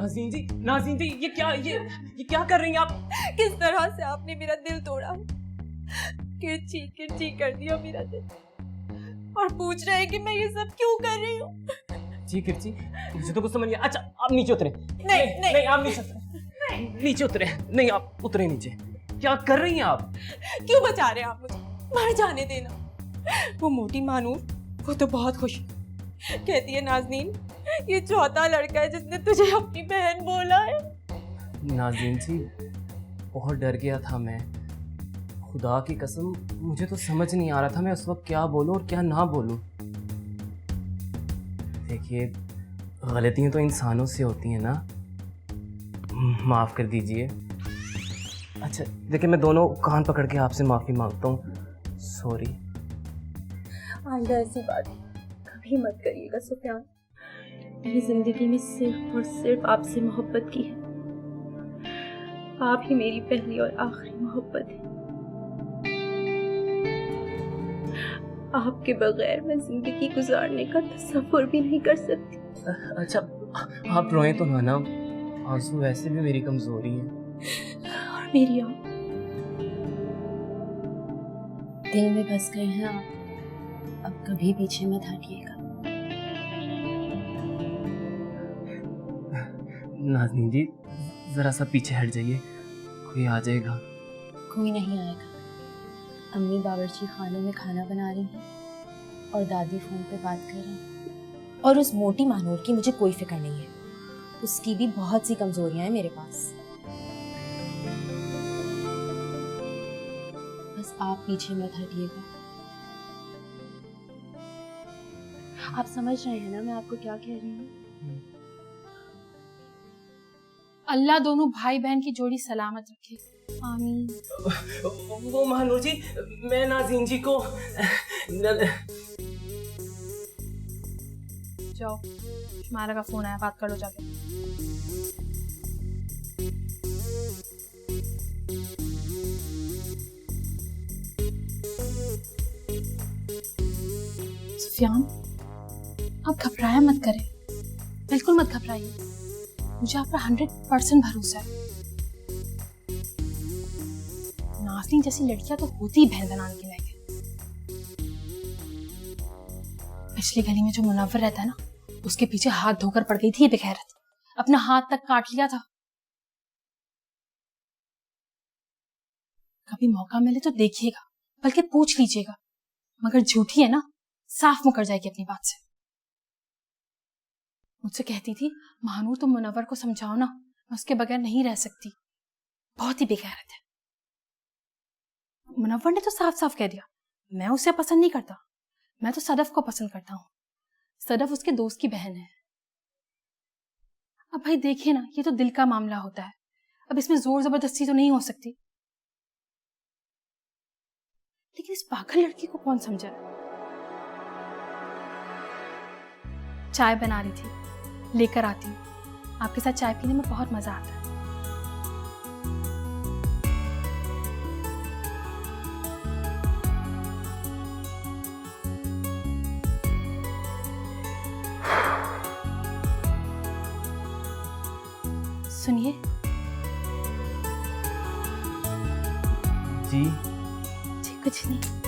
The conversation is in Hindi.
नाज़रीन जी, ये क्या कर रही हैं आप? किस तरह से आपने मेरा दिल तोड़ा, किरची किरची कर दिया मेरा दिल, और पूछ रहे हैं कि मैं ये सब क्यों कर रही हूँ। जी किरची, मुझे तो कुछ समझ नहीं आया। अच्छा आप नीचे उतरे। नहीं आप नीचे उतरे। नीचे उतरे। नहीं आप उतरे नीचे। क्या कर रही हैं आप? क्यों बचा रहे हैं आप मुझे? मर जाने देना। वो मोटी मानूर, वो तो बहुत खुश है। कहती है नाज़नीन, ये चौथा लड़का है जिसने तुझे अपनी बहन बोला है। नाज़रीन जी, बहुत डर गया था मैं। खुदा की कसम, मुझे तो समझ नहीं आ रहा था मैं उस वक्त क्या बोलूं और क्या ना बोलूं। देखिए, गलतियां तो इंसानों से होती हैं ना, माफ़ कर दीजिए। अच्छा देखिए, मैं दोनों कान पकड़ के आपसे माफ़ी मांगता हूँ। सॉरी। आइंदा ऐसी बात कभी मत करिएगा सुफियान। मेरी जिंदगी में सिर्फ और सिर्फ आपसे मोहब्बत की है। आप ही मेरी पहली और आखिरी मोहब्बत है। आपके बगैर मैं जिंदगी गुजारने का तसव्वुर भी नहीं कर सकती। अच्छा आप रोएं तो ना, आंसू वैसे भी मेरी कमजोरी है। और मेरी आँख। दिल में बस गए हैं आप, अब कभी पीछे मत हटिएगा। नाज़नीन जी, जरा सा पीछे हट जाइए, कोई आ जाएगा। कोई नहीं आएगा। अम्मी बावर्ची खाने में खाना बना रही हैं और दादी फोन पे बात कर रही हैं। और उस मोटी मानूर की मुझे कोई फिक्र नहीं है, उसकी भी बहुत सी कमजोरियां हैं मेरे पास। बस आप पीछे मत हटिएगा। आप समझ रहे हैं ना मैं आपको क्या कह रही हूँ? अल्लाह दोनों भाई बहन की जोड़ी सलामत रखे। आमीन। वो महानूर जी, मैं नाज़रीन जी को जाओ, शुमारा का फोन आया, बात कर लो जाके। सुफियान, आप घबराया मत करें, बिल्कुल मत घबराइए। मुझे आप पर 100% भरोसा है। नाज़नीन जैसी लड़कियां तो होती ही बहन बनाने के लायक है। पिछली गली में जो मुनव्वर रहता है ना, उसके पीछे हाथ धोकर पड़ गई थी ये बेगैरत, अपना हाथ तक काट लिया था। कभी मौका मिले तो देखिएगा, बल्कि पूछ लीजिएगा, मगर झूठी है ना, साफ मुकर जाएगी अपनी बात से। मुझसे कहती थी, महानूर तुम मुनव्वर को समझाओ ना, मैं उसके बगैर नहीं रह सकती, बहुत ही बेगैरत है। मुनव्वर ने तो साफ साफ कह दिया, मैं उसे पसंद नहीं करता, मैं तो सदफ को पसंद करता हूँ। सदफ उसके दोस्त की बहन है। अब भाई देखिए ना, ये तो दिल का मामला होता है, अब इसमें जोर जबरदस्ती तो नहीं हो सकती। लेकिन इस पागल लड़की को कौन समझा? चाय बना रही थी, लेकर आती हूँ। आपके साथ चाय पीने में बहुत मजा आता है। सुनिए। जी जी कुछ नहीं।